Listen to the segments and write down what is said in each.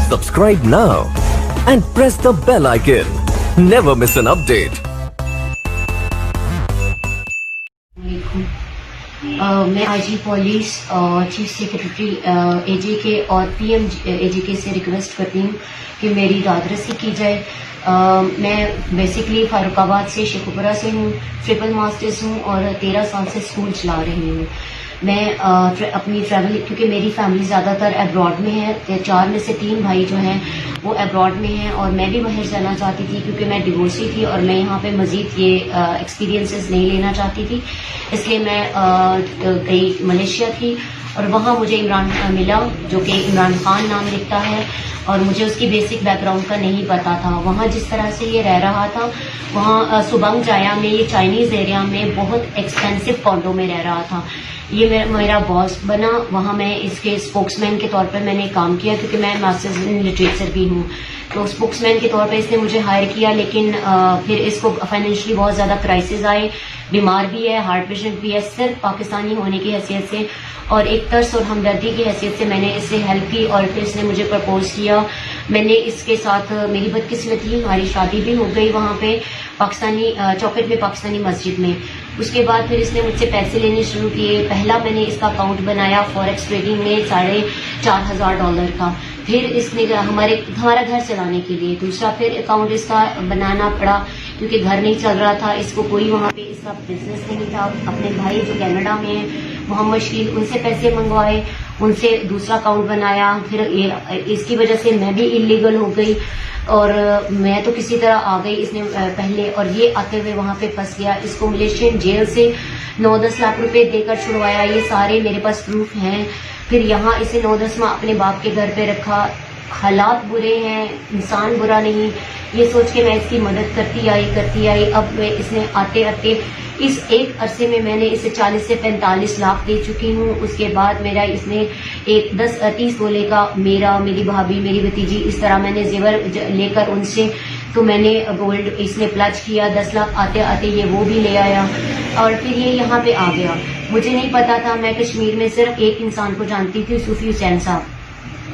Subscribe now and press the bell icon. Never miss an update. मैं IG police chief secretary AJK और PM AJK से request करती हूँ कि मेरी दादरसी की जाए। मैं बेसिकली फारुखाबाद से शेखुपुरा से हूँ, ट्रिपल मास्टर्स हूँ और 13 साल से स्कूल चला रही हूँ। मैं अपनी ट्रैवल, क्योंकि मेरी फैमिली ज़्यादातर अब्रॉड में है, 4 में से 3 भाई जो हैं वो अब्रॉड में हैं और मैं भी बाहर जाना चाहती थी क्योंकि मैं डिवोर्सी थी और मैं यहाँ पे मज़ीद ये एक्सपीरियंसेस नहीं लेना चाहती थी। इसलिए मैं गई मलेशिया थी और वहाँ मुझे इमरान मिला जो कि इमरान खान नाम लिखता है और मुझे उसकी बेसिक बैकग्राउंड का नहीं पता था। वहाँ जिस तरह से ये रह रहा था, वहाँ सुबंग जाया में, ये चाइनीज़ एरिया में बहुत एक्सपेंसिव कॉन्डो में रह रहा था। ये मेरा बॉस बना। वहाँ मैं इसके स्पोक्समैन के तौर पर मैंने काम किया क्योंकि मैं मास्टर्स इन लिटरेचर भी हूँ, तो स्पोक्समैन के तौर पे इसने मुझे हायर किया। लेकिन फिर इसको फाइनेंशियली बहुत ज़्यादा क्राइसिस आए, बीमार भी है, हार्ट पेशेंट भी है। सिर्फ पाकिस्तानी होने की हैसियत से और एक तरस और हमदर्दी की हैसियत से मैंने इससे हेल्प की और फिर इसने मुझे प्रपोज किया। मैंने इसके साथ, मेरी बदकिस्मती, हमारी शादी भी हो गई वहाँ पे पाकिस्तानी चौकट में, पाकिस्तानी मस्जिद में। उसके बाद फिर इसने मुझसे पैसे लेने शुरू किए। पहला मैंने इसका अकाउंट बनाया फॉरेक्स ट्रेडिंग में $4,500 का। फिर इसने हमारा घर चलाने के लिए दूसरा फिर अकाउंट इसका बनाना पड़ा क्योंकि घर नहीं चल रहा था, इसको कोई वहाँ पे इसका बिजनेस नहीं था। अपने भाई जो कनाडा में है, मोहम्मद शकील, उनसे पैसे मंगवाए, उनसे दूसरा अकाउंट बनाया। फिर इसकी वजह से मैं भी इलीगल हो गई और मैं तो किसी तरह आ गई इसने पहले, और ये आते हुए वहाँ पे फंस गया। इसको मलेशियन जेल से 9-10 लाख रुपए देकर छुड़वाया। ये सारे मेरे पास प्रूफ हैं। फिर यहाँ इसे 9-10 माह अपने बाप के घर पे रखा। हालात बुरे हैं, इंसान बुरा नहीं, ये सोच के मैं इसकी मदद करती आई। अब मैं इसने आते आते इस एक अरसे में मैंने इसे 40 से 45 लाख दे चुकी हूँ। उसके बाद मेरा इसने एक 10-30 तोले का मेरी भाभी, मेरी भतीजी, इस तरह मैंने जेवर लेकर उनसे, तो मैंने गोल्ड इसने प्लज किया। 10 लाख आते आते ये वो भी ले आया और फिर ये यहाँ पे आ गया। मुझे नहीं पता था, मैं कश्मीर में सिर्फ एक इंसान को जानती थी, सूफी हुसैन साहब।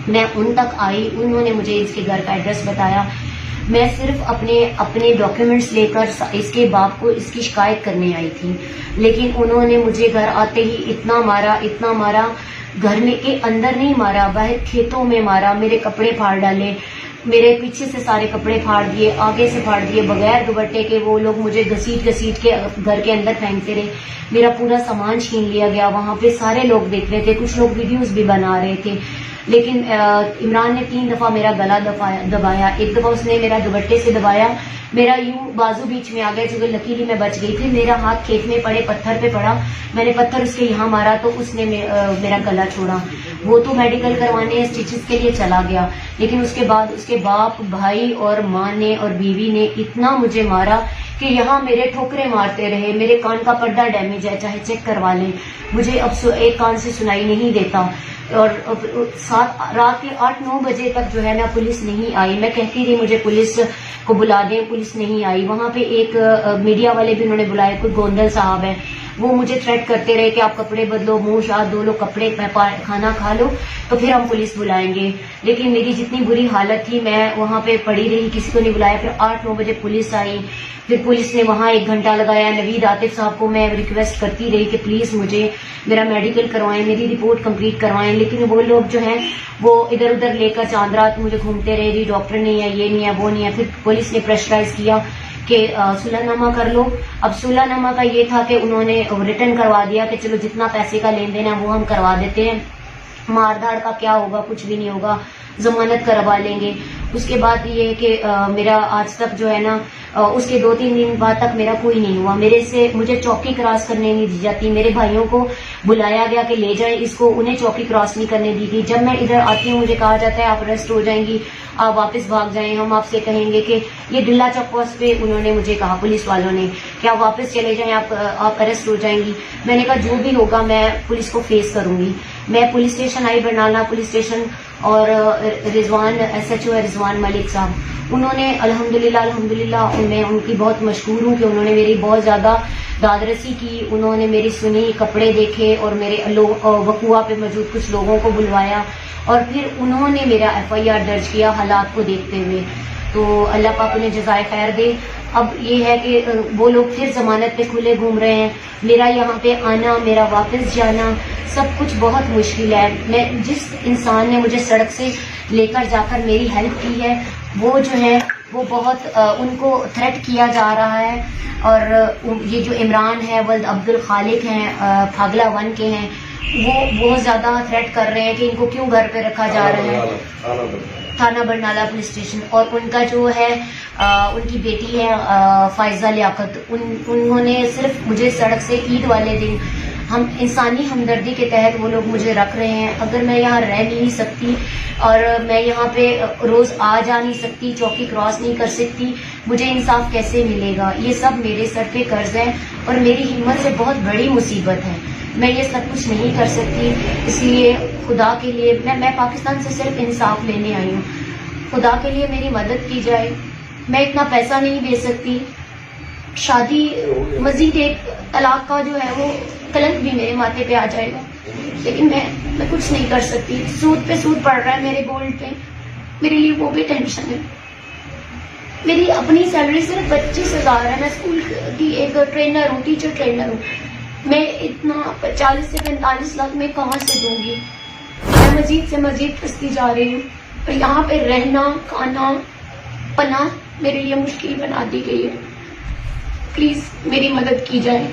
मैं उन तक आई, उन्होंने मुझे इसके घर का एड्रेस बताया। मैं सिर्फ अपने डॉक्यूमेंट्स लेकर इसके बाप को इसकी शिकायत करने आई थी, लेकिन उन्होंने मुझे घर आते ही इतना मारा, घर में के अंदर नहीं मारा, बाहर खेतों में मारा, मेरे कपड़े फाड़ डाले, मेरे पीछे से सारे कपड़े फाड़ दिए, आगे से फाड़ दिए, बगैर दुपट्टे के वो लोग मुझे घसीट के घर के अंदर फेंकते रहे। मेरा पूरा सामान छीन लिया गया। वहां पे सारे लोग देख रहे थे, कुछ लोग वीडियोस भी बना रहे थे। लेकिन इमरान ने 3 दफा मेरा गला दबाया। एक दफा उसने मेरा दुपट्टे से दबाया, मेरा यूं बाजू बीच में आ गया, जो लकीली मैं बच गई। फिर मेरा हाथ खेत में पड़े पत्थर पे पड़ा, मैंने पत्थर उसके यहाँ मारा तो उसने मेरा गला छोड़ा। वो तो मेडिकल करवाने स्टिचेस के लिए चला गया, लेकिन उसके बाद उसके बाप, भाई और माँ ने और बीवी ने इतना मुझे मारा कि यहाँ मेरे ठोकरे मारते रहे। मेरे कान का पर्दा डैमेज है, चाहे चेक करवा लें। मुझे अब एक कान से सुनाई नहीं देता और रात के 8-9 बजे तक जो है ना पुलिस नहीं आई। मैं कहती रही मुझे पुलिस को बुला दें, पुलिस नहीं आई। वहां पे एक मीडिया वाले भी उन्होंने बुलाए, कोई गोंदल साहब है, वो मुझे थ्रेट करते रहे कि आप कपड़े बदलो, मुंह हाथ धो लो, कपड़े खाना खा लो तो फिर हम पुलिस बुलाएंगे। लेकिन मेरी जितनी बुरी हालत थी, मैं वहां पे पड़ी रही, किसी को नहीं बुलाया। फिर 8-9 बजे पुलिस आई। फिर पुलिस ने वहां 1 घंटा लगाया। नवीद आतिफ साहब को मैं रिक्वेस्ट करती रही कि प्लीज मुझे मेरा मेडिकल करवाएं, मेरी रिपोर्ट कंप्लीट करवाएं, लेकिन वो लोग जो हैं वो इधर उधर लेकर चांद रात मुझे घूमते रहे। जी डॉक्टर नहीं है, ये नहीं है, वो नहीं है। फिर पुलिस ने प्रेशराइज किया कि सुलहनामा कर लो। अब सुलहनामा का ये था कि उन्होंने रिटर्न करवा दिया कि चलो जितना पैसे का लेन देन है वो हम करवा देते हैं, मारधाड़ का क्या होगा, कुछ भी नहीं होगा, जमानत करवा लेंगे। उसके बाद ये है कि मेरा आज तक जो है ना उसके 2-3 दिन बाद तक मेरा कोई नहीं हुआ। मुझे चौकी क्रॉस करने नहीं दी जाती। मेरे भाइयों को बुलाया गया कि ले जाए इसको, उन्हें चौकी क्रॉस नहीं करने दी गई। जब मैं इधर आती हूँ मुझे कहा जाता है आप अरेस्ट हो जाएंगी, आप वापस भाग जाएं, हम आपसे कहेंगे कि ये डिल्ला चौक पोस्ट पे उन्होंने मुझे कहा, पुलिस वालों ने, कि आप वापस चले जाएं, आप अरेस्ट हो जाएंगी। मैंने कहा जो भी होगा मैं पुलिस को फेस करूंगी। मैं पुलिस स्टेशन आई, बरनाला पुलिस स्टेशन, اور رضوان SHO ہے رضوان ملک صاحب، انہوں نے الحمدللہ میں ان کی بہت مشکور ہوں کہ انہوں نے میری بہت زیادہ دادرسی کی، انہوں نے میری سنی، کپڑے دیکھے اور میرے وقوع پہ موجود کچھ لوگوں کو بلوایا اور پھر انہوں نے میرا FIR درج کیا حالات کو دیکھتے ہوئے. تو اللہ پاک انہیں جزائے خیر دے. اب یہ ہے کہ وہ لوگ پھر ضمانت پہ کھلے گھوم رہے ہیں. میرا یہاں پہ آنا، میرا واپس جانا سب کچھ بہت مشکل ہے. میں جس انسان نے مجھے سڑک سے لے کر جا کر میری ہیلپ کی ہے وہ جو ہے وہ بہت ان کو تھریٹ کیا جا رہا ہے. اور یہ جو عمران ہے ولد عبد الخالق ہیں پھاگلا 1 کے ہیں، وہ بہت زیادہ تھریٹ کر رہے ہیں کہ ان کو کیوں گھر پہ رکھا جا رہا ہے، تھانہ برنالہ پولیس اسٹیشن. اور ان کا جو ہے ان کی بیٹی ہے فائزہ لیاقت، انہوں نے صرف مجھے سڑک سے عید والے دن، ہم انسانی ہمدردی کے تحت وہ لوگ مجھے رکھ رہے ہیں. اگر میں یہاں رہ نہیں سکتی اور میں یہاں پہ روز آ جا نہیں سکتی، چوکی کراس نہیں کر سکتی، مجھے انصاف کیسے ملے گا؟ یہ سب میرے سر پہ قرض ہے اور میری ہمت سے بہت بڑی مصیبت ہے. میں یہ سب کچھ نہیں کر سکتی. اس لیے خدا کے لیے میں پاکستان سے صرف انصاف لینے آئی ہوں. خدا کے لیے میری مدد کی جائے. میں اتنا پیسہ نہیں دے سکتی. شادی مزید ایک طلاق کا جو ہے وہ کلنک بھی میرے ماتھے پہ آ جائے گا، لیکن میں کچھ نہیں کر سکتی. سود پہ سود پڑ رہا ہے میرے گولڈ پہ، میرے لیے وہ بھی ٹینشن ہے. میری اپنی سیلری صرف 25,000 ہے. میں اسکول کی ایک ٹرینر ہوں، ٹیچر ٹرینر ہوں. میں اتنا 40 سے 45 لاکھ میں کہاں سے دوں گی؟ میں مزید سے مزید پھنستی جا رہی ہوں اور یہاں پہ رہنا، کھانا، پناہ میرے لیے مشکل بنا دی گئی ہے. پلیز میری مدد کی جائے.